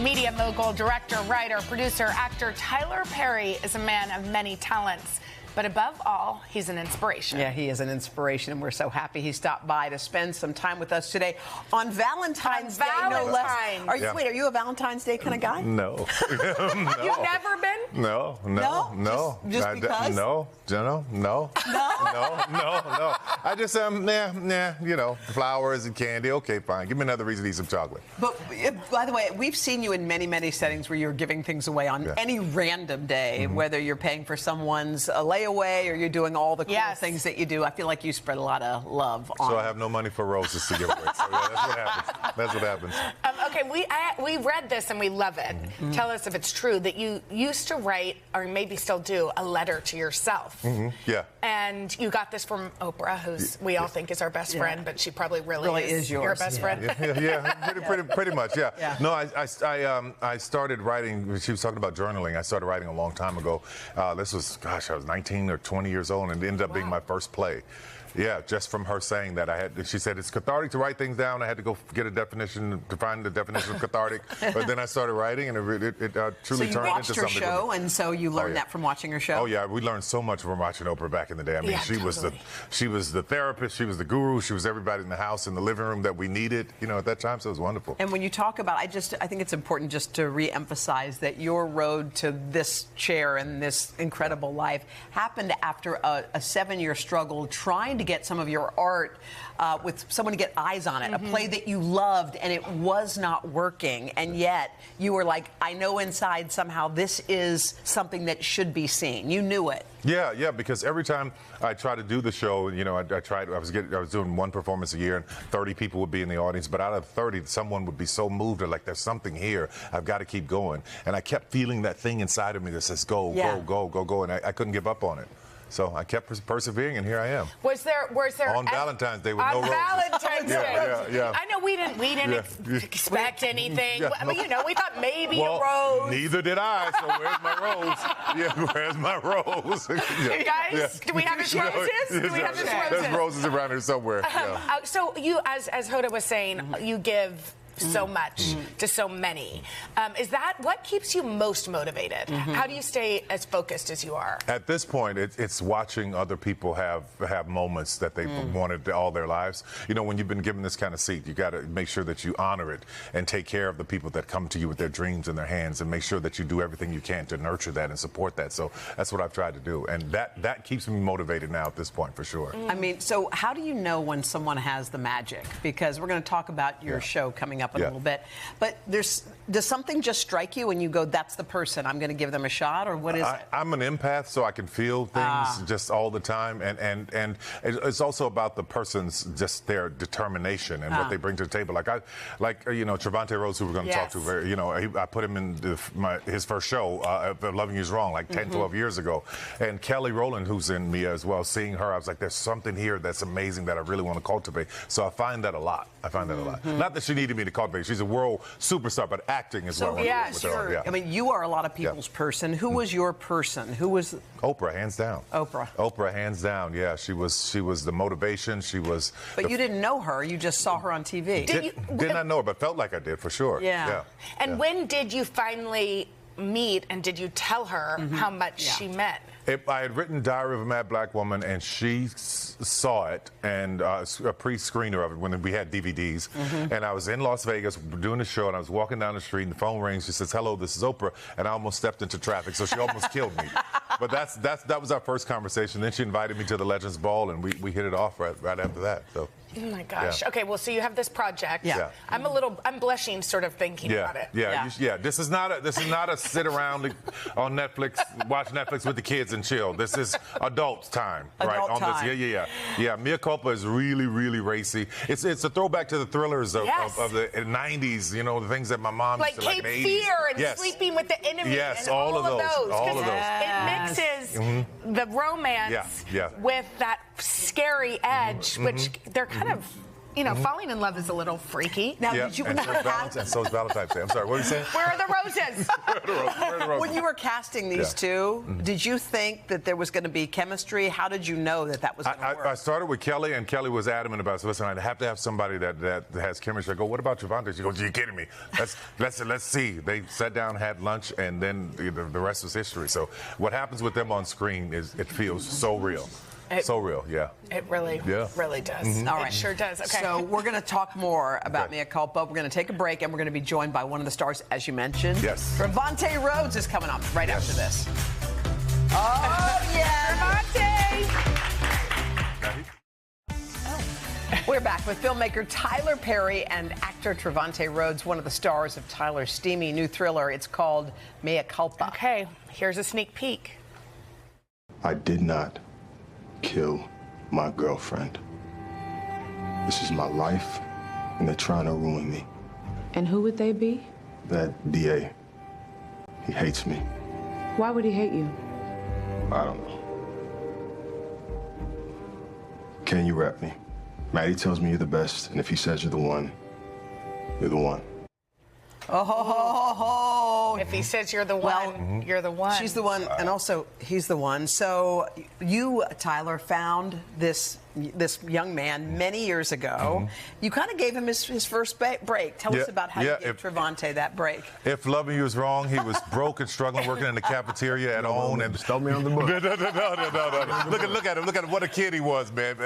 Media mogul, director, writer, producer, actor Tyler Perry is a man of many talents. But above all, he's an inspiration. Yeah, he is an inspiration, and we're so happy he stopped by to spend some time with us today on Valentine's Day, no less. Wait, are you a Valentine's Day kind of guy? No. No. You've never been? No. Just because? No, Jenna, no. No. I just, flowers and candy. Okay, fine. Give me another reason to eat some chocolate. But, by the way, we've seen you in many, many settings where you're giving things away on any random day, whether you're paying for someone's layaway or you're doing all the cool things that you do. I feel like you spread a lot of love on. So I have no money for roses to give away. So yeah, that's what happens. That's what happens. Okay, we read this and we love it. Tell us if it's true that you used to write, or maybe still do, a letter to yourself. Yeah. And you got this from Oprah, who's we all think is our best friend, but she probably really is yours. Your best friend. Pretty much. Yeah. No, I started writing. She was talking about journaling. I started writing a long time ago. This was, I was 19 or 20 years old, and it ended up being my first play. Yeah, just from her saying that she said it's cathartic to write things down. I had to go get a definition to find the definition of cathartic. But then I started writing, and it truly turned into something. So you watched her show, and so you learned that from watching her show? Oh yeah, we learned so much from watching Oprah back in the day. I mean, she was the therapist, she was the guru, she was everybody in the house, in the living room that we needed, at that time. So it was wonderful. And when you talk about, I think it's important just to re-emphasize that your road to this chair and this incredible life happened after a 7-year struggle trying to get some of your art with someone to get eyes on it, a play that you loved, and it was not working, and yet you were like, I know inside somehow this is something that should be seen. You knew it. Yeah, because every time I try to do the show, I was doing one performance a year, and 30 people would be in the audience, but out of 30, someone would be so moved, or like, there's something here, I've got to keep going. And I kept feeling that thing inside of me that says, go, and I couldn't give up on it. So I kept persevering, and here I am. Was there on Valentine's Day with no roses? On Valentine's Day. Yeah. I know we didn't expect anything. I mean, we thought maybe a rose. Neither did I. So where's my rose? Yeah, where's my rose? Guys, do we have his roses? Do we have his roses? There's roses around here somewhere. So you, as Hoda was saying, you give so much to so many. Is that what keeps you most motivated? How do you stay as focused as you are? At this point, it's watching other people have moments that they've wanted all their lives. When you've been given this kind of seat, you got to make sure that you honor it and take care of the people that come to you with their dreams in their hands, and make sure that you do everything you can to nurture that and support that. So that's what I've tried to do, and that keeps me motivated now at this point, for sure. I mean, so how do you know when someone has the magic? Because we're going to talk about your show coming up in a little bit, but does something just strike you and you go, that's the person, I'm going to give them a shot, or what is it? I'm an empath, so I can feel things just all the time, and it's also about the person's just their determination and what they bring to the table. Like Trevante Rhodes, who we're going to talk to, I put him in his first show, Loving You Is Wrong, like 10, 12 years ago, and Kelly Rowland, who's in Mea as well, seeing her, I was like, there's something here that's amazing that I really want to cultivate. So I find that a lot. Not that she needed me to cultivate. She's a world superstar, but acting is what I want to do with her. Yeah. I mean, you are a lot of people's person. Who was your person? Who was Oprah, hands down. Oprah, hands down. Yeah, she was the motivation. She was. But you didn't know her. You just saw her on TV. Did not know her, but felt like I did for sure. Yeah. And when did you finally meet, and did you tell her how much she meant? I had written Diary of a Mad Black Woman, and she saw it, and a pre-screener of it when we had DVDs. And I was in Las Vegas doing the show, and I was walking down the street, and the phone rings. She says, "Hello, this is Oprah," and I almost stepped into traffic, so she almost killed me. But that was our first conversation. Then she invited me to the Legends Ball, and we hit it off right after that. So. Oh my gosh. Yeah. Okay, well, so you have this project. Yeah. I'm blushing sort of thinking about it. Yeah. This is not a sit around on Netflix, watch Netflix with the kids and chill. This is adult time, adult time. This. Yeah. Mea Culpa is really, really racy. It's a throwback to the thrillers of the 90s, the things that my mom used to like in the 80s. Cape Fear and Sleeping with the Enemy. Yes, and all of those. All of those. It mixes the romance with that scary edge, which they're kind of you know, falling in love is a little freaky. Now, did you? And so is Valentine's Day. I'm sorry, what were you saying? Where are the roses? Where are the roses? When you were casting these two, did you think that there was going to be chemistry? How did you know that was going to work? I started with Kelly, and Kelly was adamant about it. So listen, I have to have somebody that has chemistry. I go, what about Trevante? She goes, you're kidding me. Let's see. They sat down, had lunch, and then the rest was history. So what happens with them on screen is it feels so real. So real, yeah. It really does. All right. It sure does. Okay. So we're going to talk more about Mea Culpa. We're going to take a break, and we're going to be joined by one of the stars, as you mentioned. Yes. Trevante Rhodes is coming up right after this. Oh, yeah. Trevante! We're back with filmmaker Tyler Perry and actor Trevante Rhodes, one of the stars of Tyler's steamy new thriller. It's called Mea Culpa. Okay, here's a sneak peek. I did not kill my girlfriend. This is my life, and they're trying to ruin me. And who would they be? That DA, he hates me. Why would he hate you? I don't know. Can you rap me? Maddie tells me you're the best, and if he says you're the one, you're the one. Oh, if he says you're the one, you're the one. She's the one, and also he's the one. So you, Tyler, found this young man many years ago. You kind of gave him his first break. Tell us about how you gave Trevante that break. If loving you was wrong, he was broke and struggling, working in the cafeteria at home, and stole me on the book. No. Look at him. Look at him. What a kid he was, man.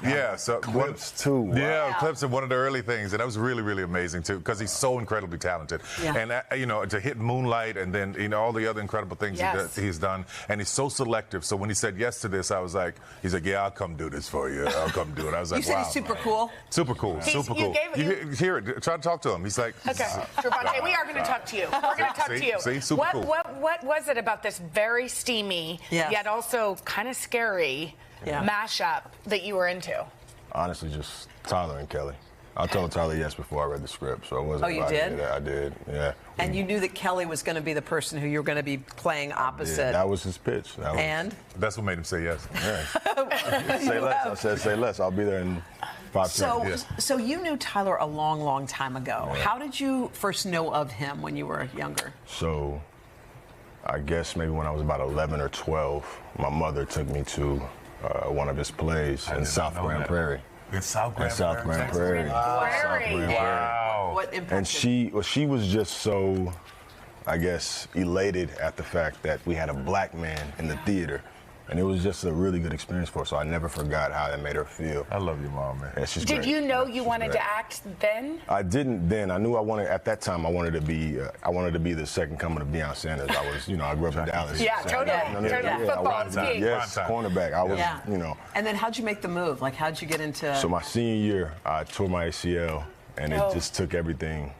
Yeah. So Clips too. Wow. Yeah, clips of one of the early things, and that was really, really amazing too, because he's so incredibly talented. Yeah. And you know, to hit Moonlight, and then all the other incredible things he's done, and he's so selective. So when he said yes to this, I was like, he's like, yeah, I'll come do this for you. I'll come do it. I was like, you said wow. he's super cool. Super cool. Super cool. You hear it. Try to talk to him. He's like, okay, Trevante, we are going to talk to you. We're going to talk to you. See, super cool. What was it about this very steamy, yet also kind of scary mashup that you were into? Honestly, just Tyler and Kelly. I told Tyler yes before I read the script, so it wasn't. Oh, you did? I did, yeah. And you knew that Kelly was going to be the person who you were going to be playing opposite. Yeah, that was his pitch. That's what made him say yes. Yeah. Say less. I said say less. I'll be there in 5 minutes. So you knew Tyler a long, long time ago. Yeah. How did you first know of him when you were younger? So I guess maybe when I was about 11 or 12, my mother took me to one of his plays in South Grand Prairie. In South Grand Prairie. Wow. What impact? And she was just so, I guess, elated at the fact that we had a black man in the theater. And it was just a really good experience for her, so I never forgot how that made her feel. I love your mom, man. Yeah, she's Did great. you know you wanted to act then? I didn't then. I knew I wanted, at that time, I wanted to be the second coming of Deion Sanders. I was, I grew up in Dallas. Yeah, totally. Football, skiing. Yes, cornerback. I was, And then how'd you make the move? Like, how'd you get into... So my senior year, I tore my ACL, and it just took everything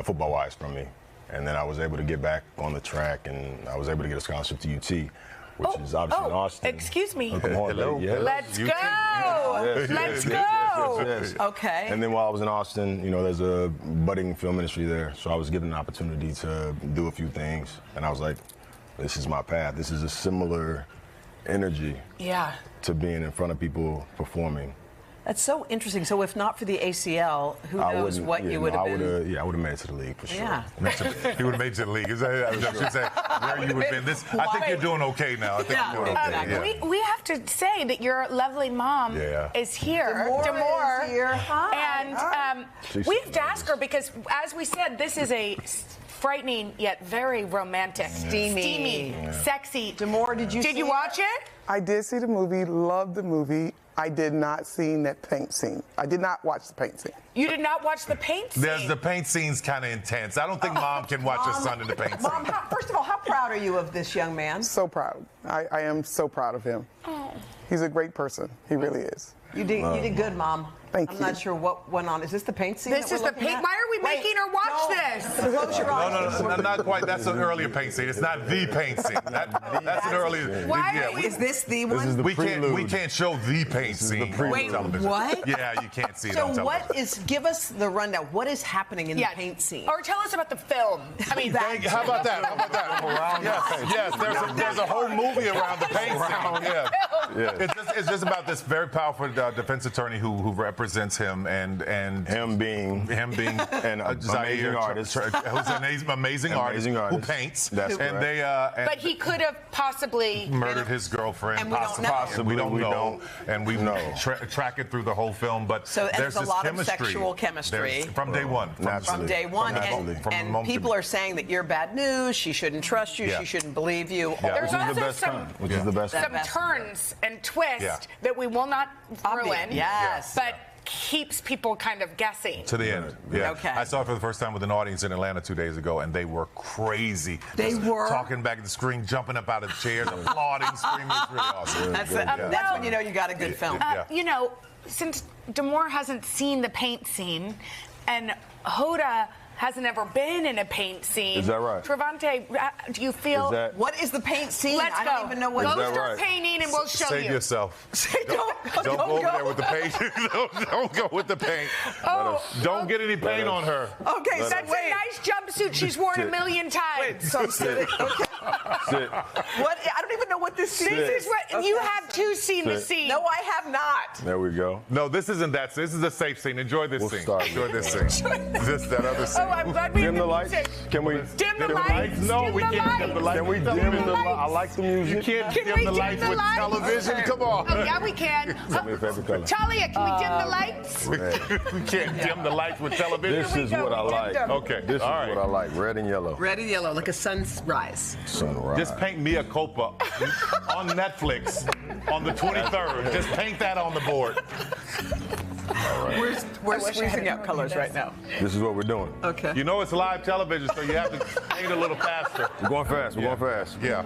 football-wise from me. And then I was able to get back on the track, and I was able to get a scholarship to UT. Which is obviously in Austin. Excuse me. Hello. Yeah. Let's go. Let's go. Yes. Okay. And then while I was in Austin, there's a budding film industry there. So I was given an opportunity to do a few things. And I was like, this is my path. This is a similar energy to being in front of people performing. That's so interesting. So if not for the ACL, who knows what you would have been? I would have made it to the league for sure. Yeah. He would have made it to the league. I should say where you would have been. I think you're doing okay now. I think you're doing okay. We have to say that your lovely mom is here. Demore is here. Hi. And we have to ask her because, as we said, this is a frightening yet very romantic, steamy, sexy. Demore, did you watch it? I did see the movie, loved the movie. I did not see that paint scene. I did not watch the paint scene. You did not watch the paint scene? The paint scene's kind of intense. I don't think Mom can watch her son in the paint scene. Mom, first of all, how proud are you of this young man? So proud. I am so proud of him. Oh. He's a great person. He really is. You did good, Mom. Thank you. I'm not sure what went on. Is this the paint scene? This is the paint. Why are we making her watch this? Close your eyes. No, not quite. That's an earlier paint scene. It's not the paint scene. That's an earlier. Is this the one? This is the prelude. We can't show the paint scene. Wait, what? Yeah, you can't see it So on television. give us the rundown. What is happening in the paint scene? Or tell us about the film. I mean, how about that? Yes, there's a whole movie around the paint scene. Yeah. It's just about this very powerful defense attorney who represents him and him being an amazing artist, who's an amazing artist who paints. That's correct. But he could have possibly murdered his girlfriend. And we don't know. Possibly. We don't know. And we track it through the whole film. But there's a this lot chemistry. of sexual chemistry From day one. From day one. And people are saying that you're bad news. She shouldn't trust you. She shouldn't believe you. There's Which is also the best kind. Which is the best some kind. turns and twists that we will not ruin. Yes. But keeps people kind of guessing. To the end. Yeah. Okay. I saw it for the first time with an audience in Atlanta 2 days ago, and they were crazy. They were? Talking back at the screen, jumping up out of chairs, applauding, screaming. It's really awesome. That's when you know you got a good film. You know, since Damore hasn't seen the paint scene, and Hoda hasn't ever been in a paint scene. Is that right? Trevante, do you feel... What is the paint scene? Let's I don't even know what... Go start painting and we'll show Save you. yourself. Don't go over there with the paint. don't go with the paint. Don't get any paint on her. Okay, that's a nice jumpsuit she's worn a million times. So I'm sitting. Okay. Sit. What? I don't even know what this scene is. This is what you have too seen the scene. No, I have not. There we go. No, this isn't that. This is a safe scene. Enjoy this scene. Enjoy this scene. That other scene. Oh, I'm glad we Dim the lights. Can we dim the lights? No, we can't dim the lights. Can we dim the lights? I like the music. You can't dim the lights with television. Come on. Oh, yeah, we can. Tell me your favorite color. Talia, can we dim the lights? We can't dim the lights with television. This is what I like. Okay. This is what I like. Red and yellow. Red and yellow, like a sunrise. Sunrise. Just paint Mea Culpa on Netflix on the 23rd. Just paint that on the board. We're squeezing out colors right now. This is what we're doing. Okay. You know it's live television, so you have to paint a little faster. We're going fast. We're going fast. Yeah.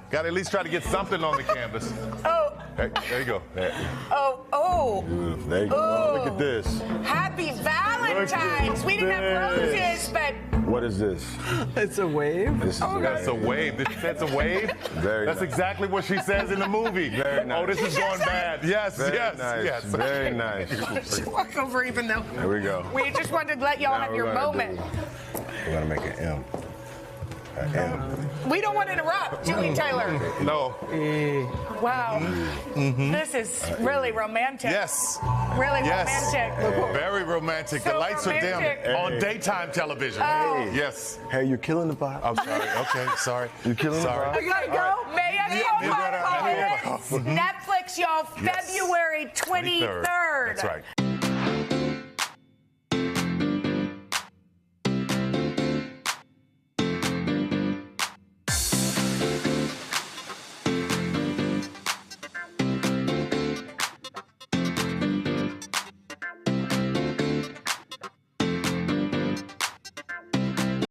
Got to at least try to get something on the canvas. Oh. Hey, there you go. There. Oh. There you go. Look at this. Happy Valentine's. We didn't have roses, but... What is this? It's a wave. This is That's a wave. That's a wave? That's exactly what she says in the movie. Very nice. Oh, this is going bad. Yes, yes. Very nice. Walk over even though... There we go. We just wanted to let y'all have your moment. We're going to make an M. An M. We don't want to interrupt, do we, Taylor? No. Wow. This is really romantic. Yes. Really Yes. romantic. Very romantic. So the lights romantic. are dim on daytime television. Oh. Yes. Hey, you're killing the vibe. I'm sorry. Okay, sorry. You're killing the vibe. We gotta go. Mea Culpa. Netflix, y'all. February 23rd. That's right.